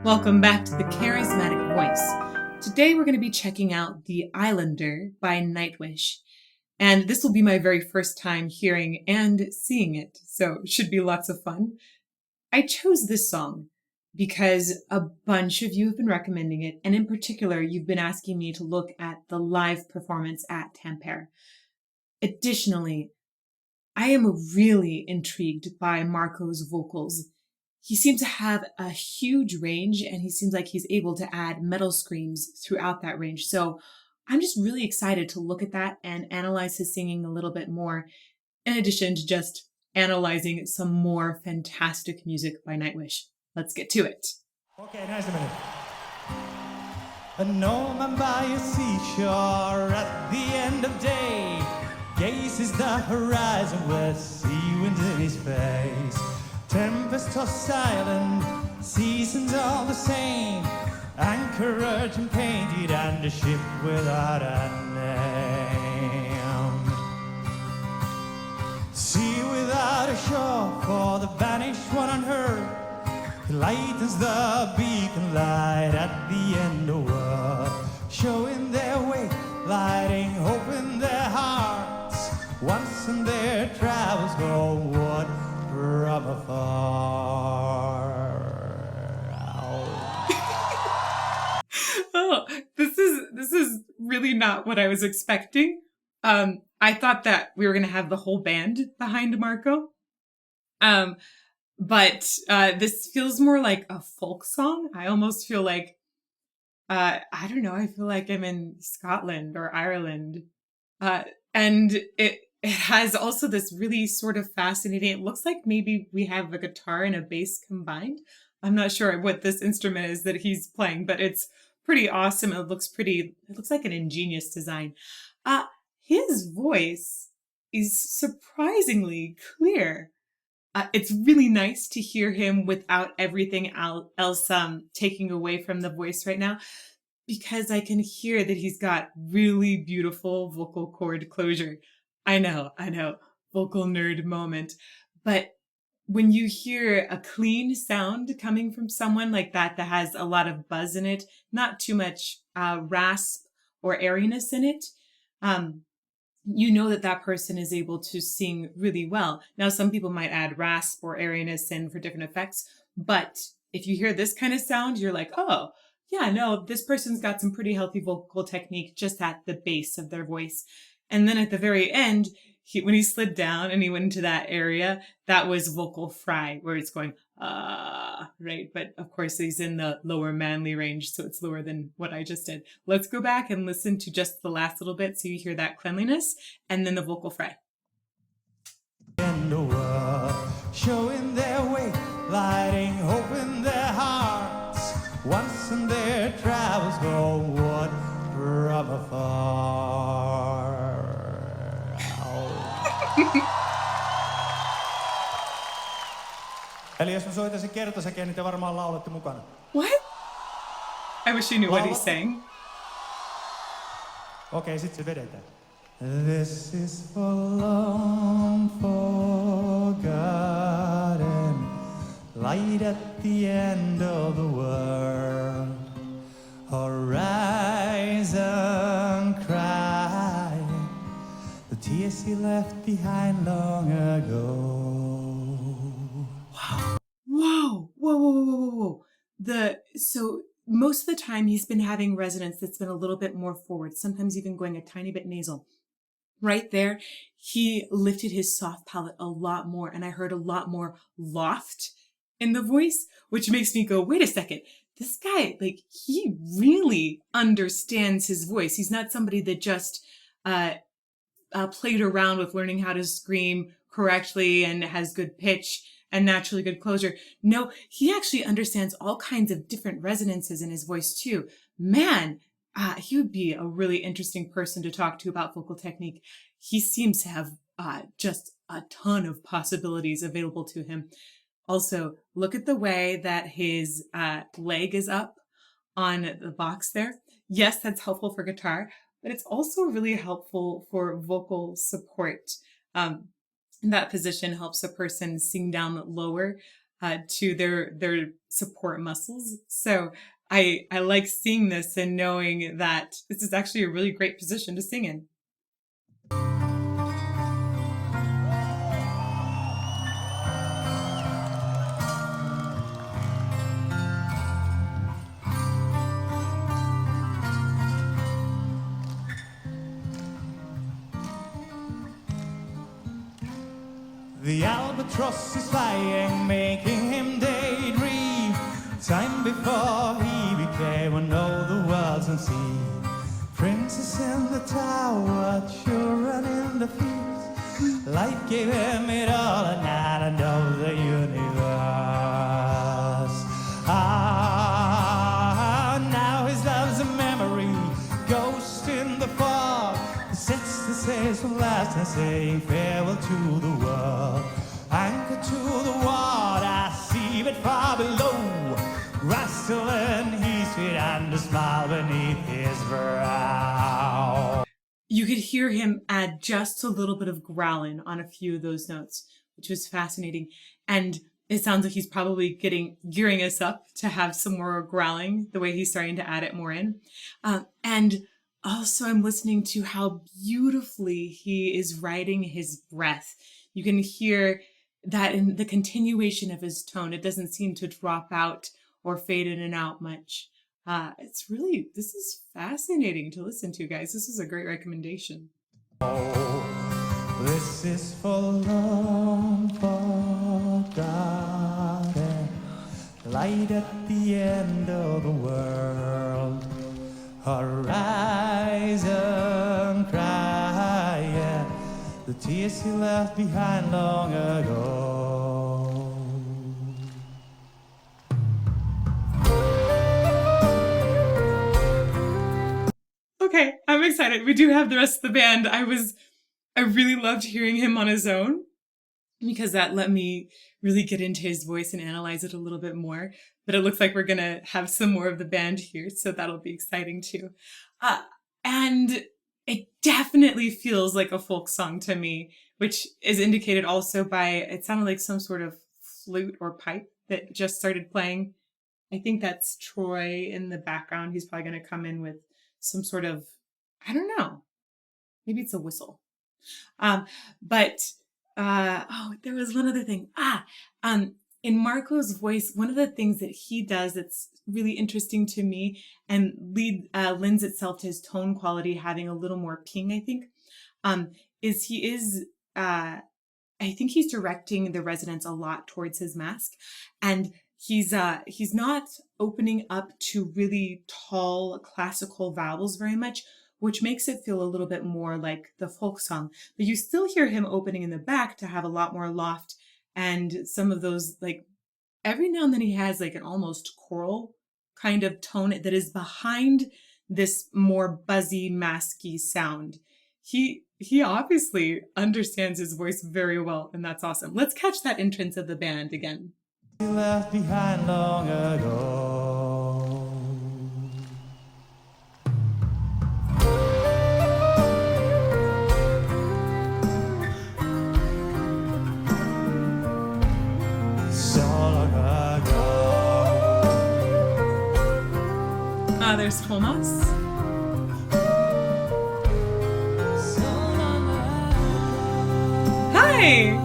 Welcome back to The Charismatic Voice. Today we're going to be checking out The Islander by Nightwish. And this will be my very first time hearing and seeing it, so it should be lots of fun. I chose this song because a bunch of you have been recommending it, and in particular, you've been asking me to look at the live performance at Tampere. Additionally, I am really intrigued by Marco's vocals. He seems to have a huge range, and he seems like he's able to add metal screams throughout that range. So I'm just really excited to look at that and analyze his singing a little bit more, in addition to just analyzing some more fantastic music by Nightwish. Let's get to it. Okay, nice a minute. A gnomon by a seashore at the end of day gazes the horizon with sea wind in his face. Tempest tossed silent, seasons all the same. Anchorage and painted and a ship without a name. Sea without a shore for the vanished one unheard. He lightens the beacon light at the end of world, showing their way, lighting hope in their hearts. Once in their travels homeward from afar. Oh, this is really not what I was expecting. I thought that we were going to have the whole band behind Marco. But this feels more like a folk song. I almost feel like, I don't know, I feel like I'm in Scotland or Ireland. And it has also this really sort of fascinating, it looks like maybe we have a guitar and a bass combined. I'm not sure what this instrument is that he's playing, but it's pretty awesome. It looks like an ingenious design. His voice is surprisingly clear. It's really nice to hear him without everything else taking away from the voice right now, because I can hear that he's got really beautiful vocal cord closure. I know, vocal nerd moment. But when you hear a clean sound coming from someone like that has a lot of buzz in it, not too much rasp or airiness in it, you know that person is able to sing really well. Now, some people might add rasp or airiness in for different effects, but if you hear this kind of sound, you're like, oh, yeah, no, this person's got some pretty healthy vocal technique just at the base of their voice. And then at the very end, when he slid down and he went into that area, that was vocal fry, where it's going, right? But of course, he's in the lower manly range, so it's lower than what I just did. Let's go back and listen to just the last little bit so you hear that cleanliness and then the vocal fry. In the world, showing their way, lighting hope in their hearts. Once in their travels homeward from afar. Eli jos mä soitaisin kertosäkeen, niin te varmaan laulatte mukana. What? I wish you knew what he's saying. Okei, sit se vedetään. This is for long forgotten, light at the end of the world, horizon crying, the tears he left behind long ago. Whoa. So most of the time he's been having resonance that's been a little bit more forward, sometimes even going a tiny bit nasal. Right there, he lifted his soft palate a lot more, and I heard a lot more loft in the voice, which makes me go, wait a second, this guy, like, he really understands his voice. He's not somebody that just played around with learning how to scream correctly and has good pitch and naturally good closure. No, he actually understands all kinds of different resonances in his voice too. Man, he would be a really interesting person to talk to about vocal technique. He seems to have just a ton of possibilities available to him. Also, look at the way that his leg is up on the box there. Yes, that's helpful for guitar, but it's also really helpful for vocal support. That position helps a person sing down lower to their support muscles. So I like seeing this and knowing that this is actually a really great position to sing in. The albatross is flying, making him daydream. Time before he became one of the world's unseen. Princess in the tower, children in the fields. Life gave him it all, and now I know the universe. Now his love's a memory, ghost in the fog. Sets the sails from last and saying farewell to the world. Anchor to the water, see it far below. Rustle in his feet and a smile beneath his brow. You could hear him add just a little bit of growling on a few of those notes, which was fascinating. And it sounds like he's probably gearing us up to have some more growling, the way he's starting to add it more in. And also, I'm listening to how beautifully he is riding his breath. You can hear that in the continuation of his tone. It doesn't seem to drop out or fade in and out much. This is fascinating to listen to, guys. This is a great recommendation. Oh, this is for long forgotten, light at the end of the world. Horizon crying, the tears he left behind long ago. Okay, I'm excited. We do have the rest of the band. I really loved hearing him on his own because that let me really get into his voice and analyze it a little bit more. But it looks like we're going to have some more of the band here, so that'll be exciting too. And it definitely feels like a folk song to me, which is indicated also by, it sounded like some sort of flute or pipe that just started playing. I think that's Troy in the background. He's probably going to come in with some sort of, I don't know, maybe it's a whistle. There was one other thing. In Marco's voice, one of the things that he does that's really interesting to me and lends itself to his tone quality having a little more ping, I think, I think he's directing the resonance a lot towards his mask, and he's not opening up to really tall classical vowels very much, which makes it feel a little bit more like the folk song. But you still hear him opening in the back to have a lot more loft and some of those, like, every now and then he has like an almost choral kind of tone that is behind this more buzzy, masky sound. He obviously understands his voice very well, and that's awesome. Let's catch that entrance of the band again. He left behind long ago. So long ago. There's Tuomas. So long ago. Hi!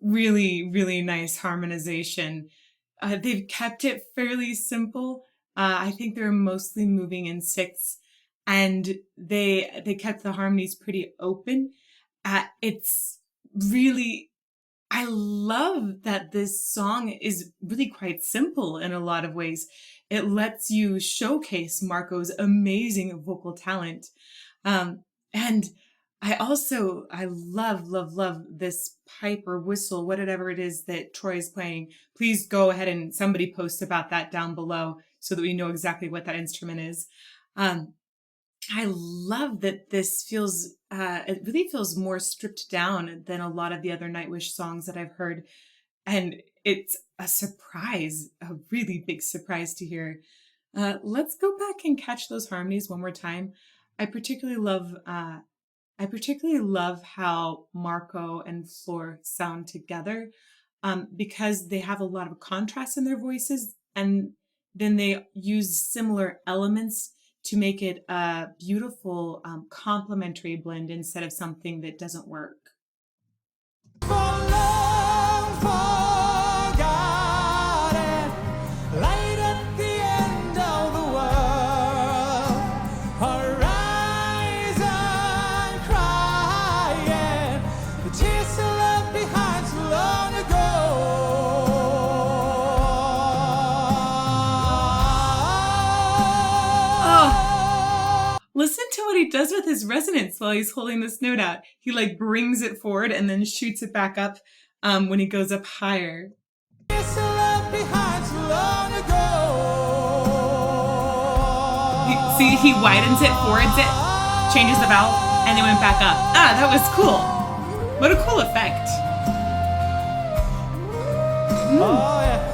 Really, really nice harmonization. They've kept it fairly simple. I think they're mostly moving in sixths, and they kept the harmonies pretty open. It's really, I love that this song is really quite simple in a lot of ways. It lets you showcase Marco's amazing vocal talent. And I love this pipe or whistle, whatever it is that Troy is playing. Please go ahead and somebody post about that down below so that we know exactly what that instrument is. I love that this feels, it really feels more stripped down than a lot of the other Nightwish songs that I've heard. And it's a surprise, a really big surprise to hear. Let's go back and catch those harmonies one more time. I particularly love how Marco and Floor sound together, because they have a lot of contrast in their voices, and then they use similar elements to make it a beautiful complementary blend instead of something that doesn't work. Listen to what he does with his resonance while he's holding this note out. He like brings it forward and then shoots it back up when he goes up higher. See, he widens it, forwards it, changes the valve, and then went back up. Ah, that was cool. What a cool effect. Oh, yeah.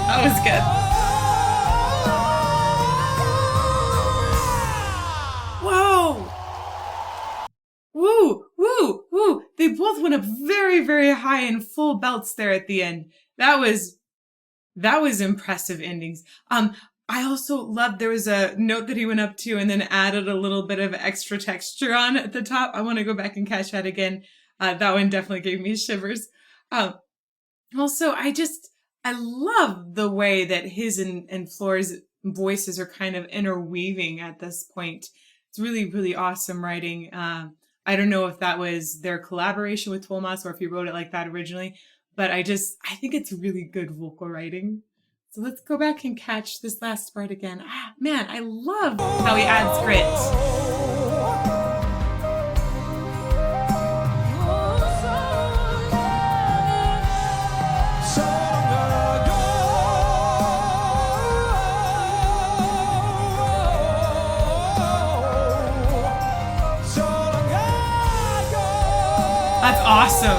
That was good. Whoa! Woo! Woo! Woo! They both went up very, very high in full belts there at the end. That was impressive endings. I also loved there was a note that he went up to and then added a little bit of extra texture on at the top. I want to go back and catch that again. That one definitely gave me shivers. Also, I love the way that his and Floor's voices are kind of interweaving at this point. It's really, really awesome writing. I don't know if that was their collaboration with Tuomas or if he wrote it like that originally, but I think it's really good vocal writing. So let's go back and catch this last part again. Ah, man, I love how he adds grit. That's awesome.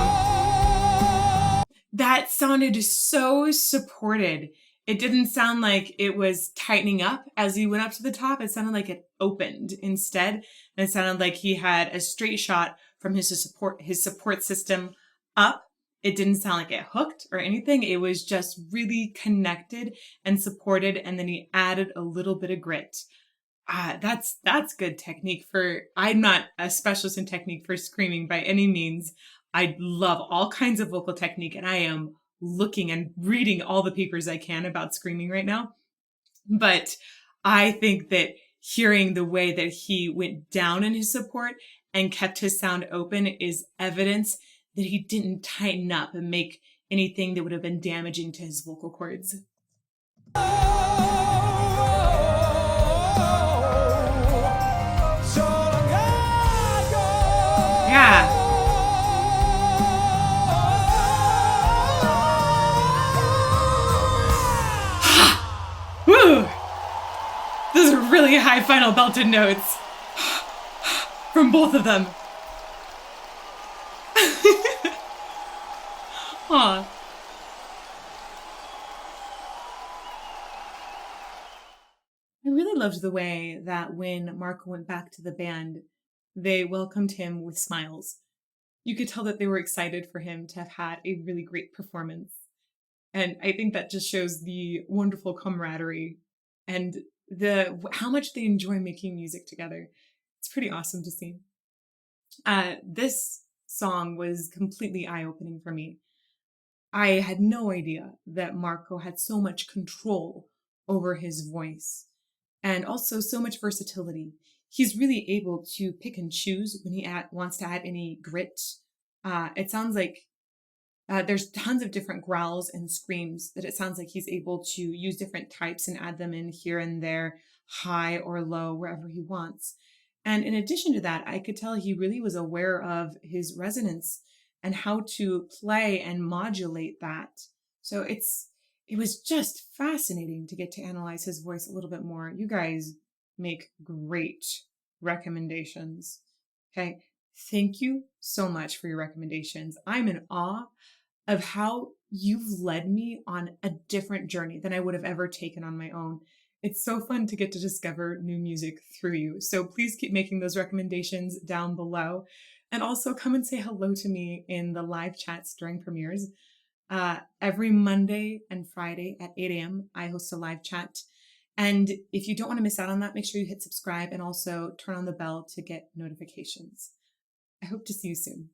That sounded so supported. It didn't sound like it was tightening up as he went up to the top. It sounded like it opened instead. And it sounded like he had a straight shot from his support system up. It didn't sound like it hooked or anything. It was just really connected and supported. And then he added a little bit of grit. That's good technique I'm not a specialist in technique for screaming by any means. I love all kinds of vocal technique, and I am looking and reading all the papers I can about screaming right now. But I think that hearing the way that he went down in his support and kept his sound open is evidence that he didn't tighten up and make anything that would have been damaging to his vocal cords. Yeah. really high final belted notes from both of them. Aw. I really loved the way that when Marco went back to the band, they welcomed him with smiles. You could tell that they were excited for him to have had a really great performance. And I think that just shows the wonderful camaraderie and the how much they enjoy making music together. It's pretty awesome to see. This song was completely eye-opening for me. I had no idea that Marco had so much control over his voice and also so much versatility. He's really able to pick and choose when he wants to add any grit. It sounds like there's tons of different growls and screams that it sounds like he's able to use different types and add them in here and there, high or low, wherever he wants. And in addition to that, I could tell he really was aware of his resonance and how to play and modulate that. So it was just fascinating to get to analyze his voice a little bit more. You guys make great recommendations. Okay. Thank you so much for your recommendations. I'm in awe of how you've led me on a different journey than I would have ever taken on my own. It's so fun to get to discover new music through you. So please keep making those recommendations down below. And also come and say hello to me in the live chats during premieres. Every Monday and Friday at 8 a.m., I host a live chat. And if you don't want to miss out on that, make sure you hit subscribe and also turn on the bell to get notifications. I hope to see you soon.